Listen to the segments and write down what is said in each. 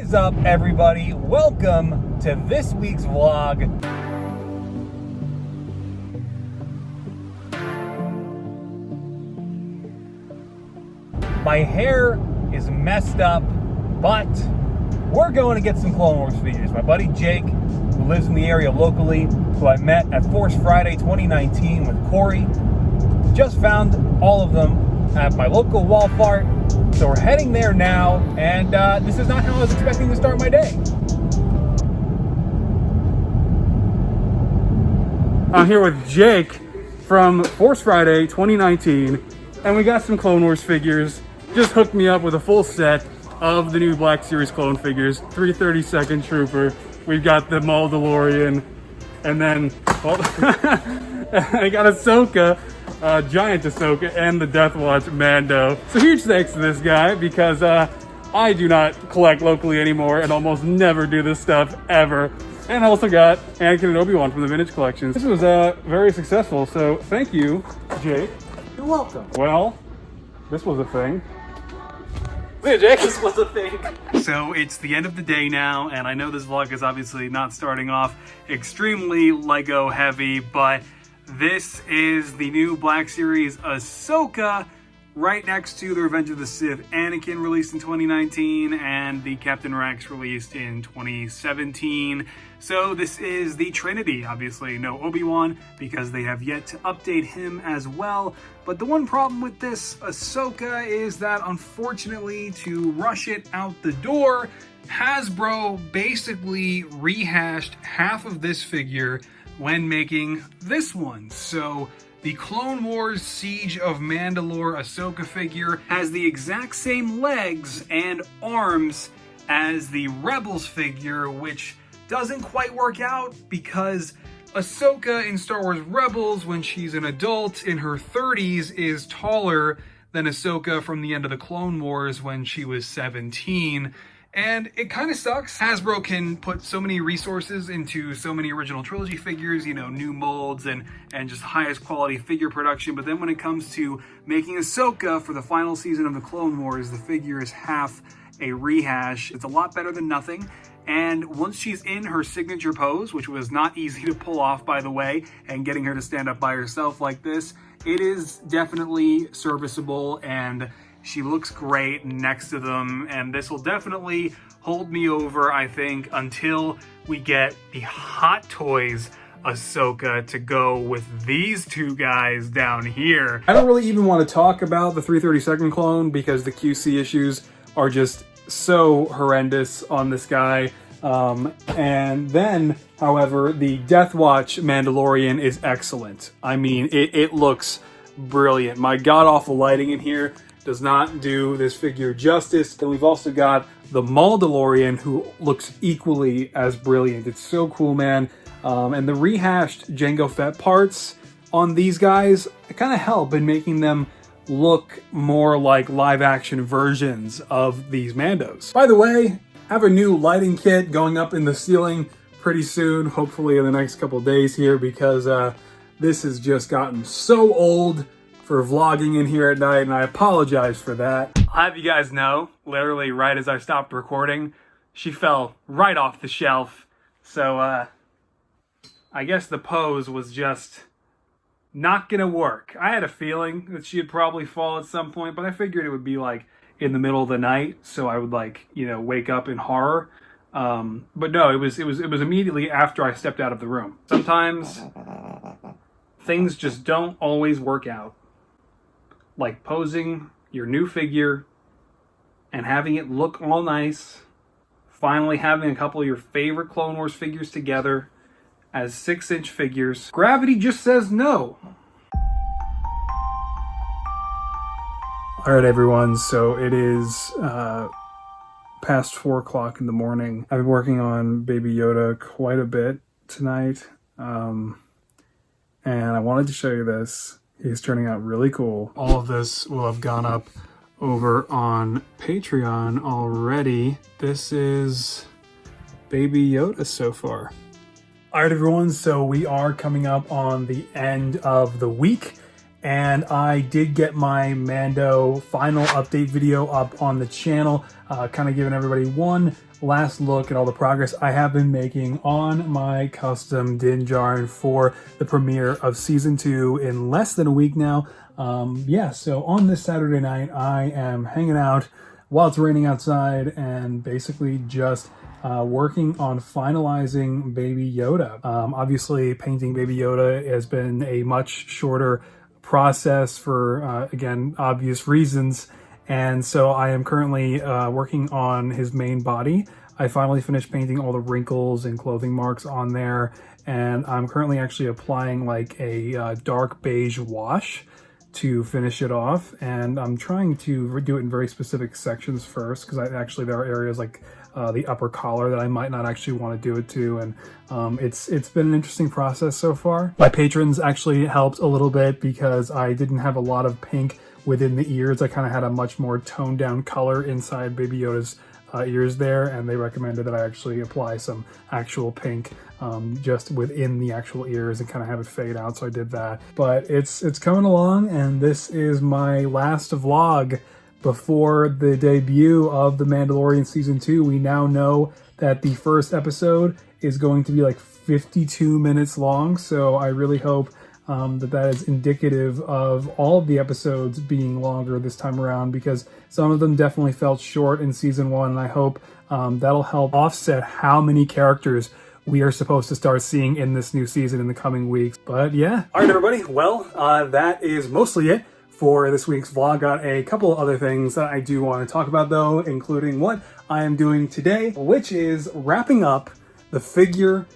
is up, everybody? Welcome to this week's vlog. My hair is messed up, but we're going to get some Clone Wars figures. My buddy Jake, who lives in the area locally, who I met at Force Friday 2019 with Corey, just found all of them at my local Walmart. So we're heading there now, and this is not how I was expecting to start my day. I'm here with Jake from Force Friday 2019, and we got some Clone Wars figures. Just hooked me up with a full set of the new Black Series clone figures. 332nd Trooper, we've got the Mandalorian, and then I got Ahsoka, giant Ahsoka, and the Death Watch Mando. So huge thanks to this guy, because I do not collect locally anymore and almost never do this stuff ever. And I also got Anakin and Obi-Wan from the Vintage Collections. This was very successful, so thank you, Jake. You're welcome. Well, this was a thing. Wait, Jake, this was a thing. So it's the end of the day now, and I know this vlog is obviously not starting off extremely Lego heavy, but this is the new Black Series Ahsoka, right next to the Revenge of the Sith Anakin, released in 2019, and the Captain Rex, released in 2017. So this is the Trinity. Obviously no Obi-Wan, because they have yet to update him as well. But the one problem with this Ahsoka is that, unfortunately, to rush it out the door, Hasbro basically rehashed half of this figure when making this one. So the Clone Wars Siege of Mandalore Ahsoka figure has the exact same legs and arms as the Rebels figure, which doesn't quite work out because Ahsoka in Star Wars Rebels, when she's an adult in her 30s, is taller than Ahsoka from the end of the Clone Wars when she was 17. And it kind of sucks. Hasbro can put so many resources into so many original trilogy figures, you know, new molds and just highest quality figure production. But then when it comes to making Ahsoka for the final season of the Clone Wars, the figure is half a rehash. It's a lot better than nothing. And once she's in her signature pose, which was not easy to pull off, by the way, and getting her to stand up by herself like this, it is definitely serviceable, and she looks great next to them, and this will definitely hold me over, I think, until we get the Hot Toys Ahsoka to go with these two guys down here. I don't really even want to talk about the 332nd clone because the QC issues are just so horrendous on this guy. And then, however, the Death Watch Mandalorian is excellent. I mean, it looks brilliant. My god-awful lighting in here does not do this figure justice. And we've also got the Mandalorian, who looks equally as brilliant. It's so cool, man. And the rehashed Jango Fett parts on these guys kind of help in making them look more like live-action versions of these Mandos. By the way, I have a new lighting kit going up in the ceiling pretty soon, hopefully in the next couple days here, because this has just gotten so old for vlogging in here at night, and I apologize for that. I'll have you guys know, literally right as I stopped recording, she fell right off the shelf. So I guess the pose was just not gonna work. I had a feeling that she'd probably fall at some point, but I figured it would be like in the middle of the night, so I would, like, you know, wake up in horror. But no, it was immediately after I stepped out of the room. Sometimes things just don't always work out. Like posing your new figure and having it look all nice, finally having a couple of your favorite Clone Wars figures together as 6-inch figures. Gravity just says no. All right, everyone, so it is past 4 o'clock in the morning. I've been working on Baby Yoda quite a bit tonight, and I wanted to show you this. He's turning out really cool. All of this will have gone up over on Patreon already. This is Baby Yoda so far. All right, everyone, so we are coming up on the end of the week, and I did get my Mando final update video up on the channel, kind of giving everybody one last look at all the progress I have been making on my custom Din Djarin for the premiere of season 2 in less than a week now. Yeah, so on this Saturday night, I am hanging out while it's raining outside and basically just working on finalizing Baby Yoda. Obviously, painting Baby Yoda has been a much shorter process for, again, obvious reasons. And so I am currently working on his main body. I finally finished painting all the wrinkles and clothing marks on there. And I'm currently actually applying like a dark beige wash to finish it off. And I'm trying to do it in very specific sections first, because there are areas like the upper collar that I might not actually want to do it to, and it's been an interesting process so far. My patrons actually helped a little bit because I didn't have a lot of pink within the ears. I kind of had a much more toned down color inside Baby Yoda's ears there, and they recommended that I actually apply some actual pink just within the actual ears and kind of have it fade out, so I did that. But it's coming along, and this is my last vlog before the debut of The Mandalorian Season 2. We now know that the first episode is going to be like 52 minutes long, so I really hope that is indicative of all of the episodes being longer this time around, because some of them definitely felt short in Season 1, and I hope that'll help offset how many characters we are supposed to start seeing in this new season in the coming weeks. But yeah. All right, everybody. Well, that is mostly it for this week's vlog. Got a couple of other things that I do want to talk about though, including what I am doing today, which is wrapping up the figure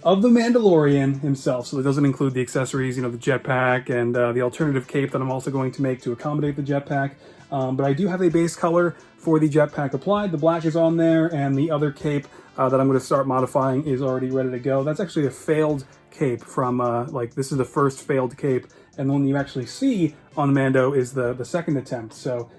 of the Mandalorian himself. So it doesn't include the accessories, you know, the jetpack and the alternative cape that I'm also going to make to accommodate the jetpack. But I do have a base color for the jetpack applied. The black is on there, and the other cape that I'm going to start modifying is already ready to go. That's actually a failed cape from, this is the first failed cape, and the one you actually see on the Mando is the second attempt. So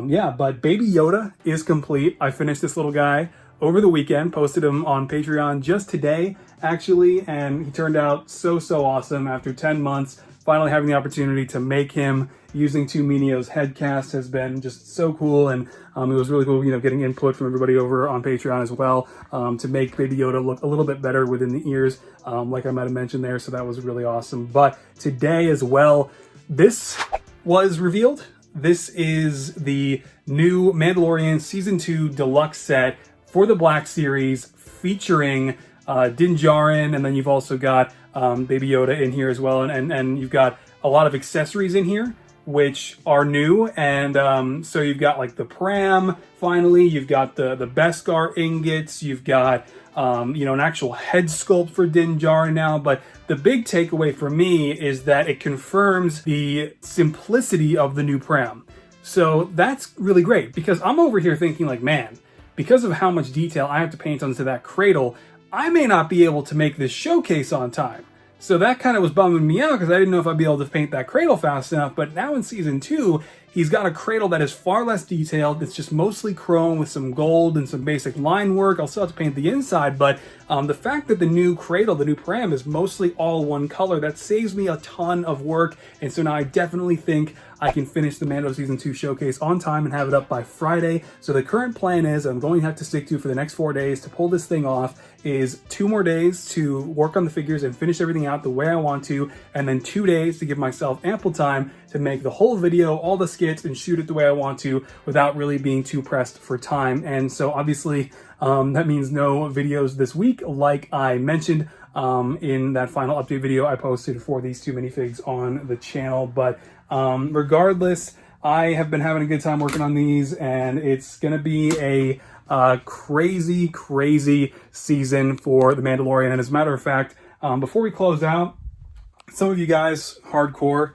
yeah, but Baby Yoda is complete. I finished this little guy over the weekend, posted him on Patreon just today, actually, and he turned out so awesome. After 10 months, finally having the opportunity to make him using 2 Minio's head cast has been just so cool, and it was really cool, you know, getting input from everybody over on Patreon as well, to make Baby Yoda look a little bit better within the ears, like I might have mentioned there, so that was really awesome. But today as well, this was revealed. This is the new Mandalorian Season 2 Deluxe set for the Black Series, featuring Din Djarin, and then you've also got Baby Yoda in here as well, and you've got a lot of accessories in here which are new, and so you've got like the pram, finally, you've got the Beskar ingots, you've got you know, an actual head sculpt for Din Djarin now. But the big takeaway for me is that it confirms the simplicity of the new pram. So that's really great, because I'm over here thinking like, man, because of how much detail I have to paint onto that cradle, I may not be able to make this showcase on time. So that kind of was bumming me out, because I didn't know if I'd be able to paint that cradle fast enough. But now in Season 2, he's got a cradle that is far less detailed. It's just mostly chrome with some gold and some basic line work. I'll still have to paint the inside, but the fact that the new cradle, the new pram, is mostly all one color, that saves me a ton of work. And so now I definitely think I can finish the Mando Season 2 showcase on time and have it up by Friday. So the current plan is, I'm going to have to stick to for the next 4 days to pull this thing off, is 2 more days to work on the figures and finish everything out the way I want to, and then 2 days to give myself ample time to make the whole video, all the skits, and shoot it the way I want to without really being too pressed for time. And so obviously that means no videos this week, like I mentioned in that final update video I posted for these 2 minifigs on the channel. But regardless, I have been having a good time working on these, and it's gonna be a crazy season for The Mandalorian. And as a matter of fact, before we close out, some of you guys, hardcore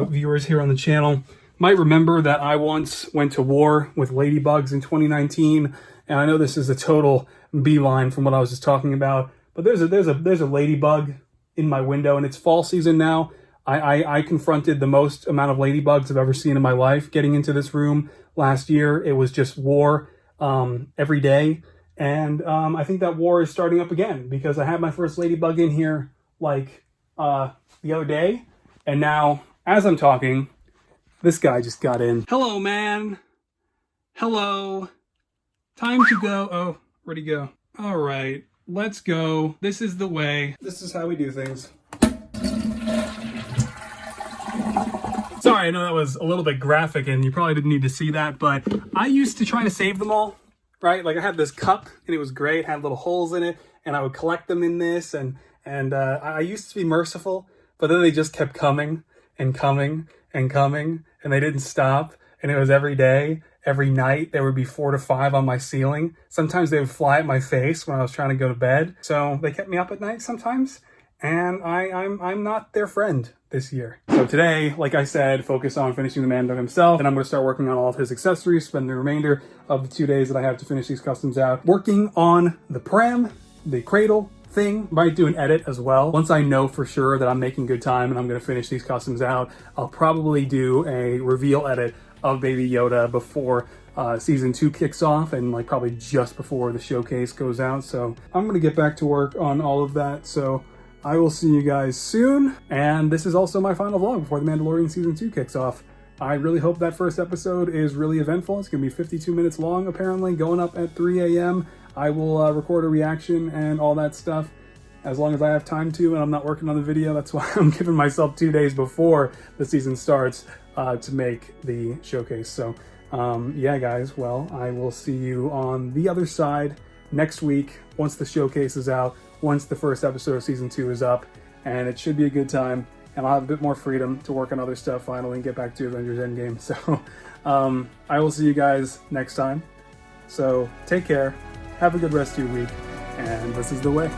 viewers here on the channel, might remember that I once went to war with Ladybugs in 2019, and I know this is a total beeline from what I was just talking about, but there's a ladybug in my window, and it's fall season now. I confronted the most amount of ladybugs I've ever seen in my life getting into this room last year. It was just war every day, and I think that war is starting up again, because I had my first ladybug in here like the other day, and now as I'm talking, this guy just got in. Hello, man. Hello. Time to go. Oh, where'd he go? All right, let's go. This is the way. This is how we do things. Sorry, I know that was a little bit graphic and you probably didn't need to see that, but I used to try to save them all, right? Like I had this cup and it was great, had little holes in it, and I would collect them in this, and I used to be merciful, but then they just kept coming and coming and coming, and they didn't stop, and it was every day, every night. There would be 4 to 5 on my ceiling. Sometimes they would fly at my face when I was trying to go to bed, so they kept me up at night sometimes, and I'm not their friend this year. So today, like I said, focus on finishing the Mando himself, and I'm going to start working on all of his accessories, spend the remainder of the 2 days that I have to finish these customs out working on the pram, the cradle thing. Might do an edit as well. Once I know for sure that I'm making good time and I'm going to finish these customs out, I'll probably do a reveal edit of Baby Yoda before season 2 kicks off, and like probably just before the showcase goes out. So I'm going to get back to work on all of that. So I will see you guys soon, and this is also my final vlog before The Mandalorian Season 2 kicks off. I really hope that first episode is really eventful. It's going to be 52 minutes long, apparently, going up at 3 a.m. I will record a reaction and all that stuff as long as I have time to, and I'm not working on the video. That's why I'm giving myself 2 days before the season starts to make the showcase. So, yeah, guys, well, I will see you on the other side next week once the showcase is out, once the first episode of season 2 is up, and it should be a good time, and I'll have a bit more freedom to work on other stuff finally and get back to Avengers Endgame. So I will see you guys next time. So take care, have a good rest of your week, and this is the way.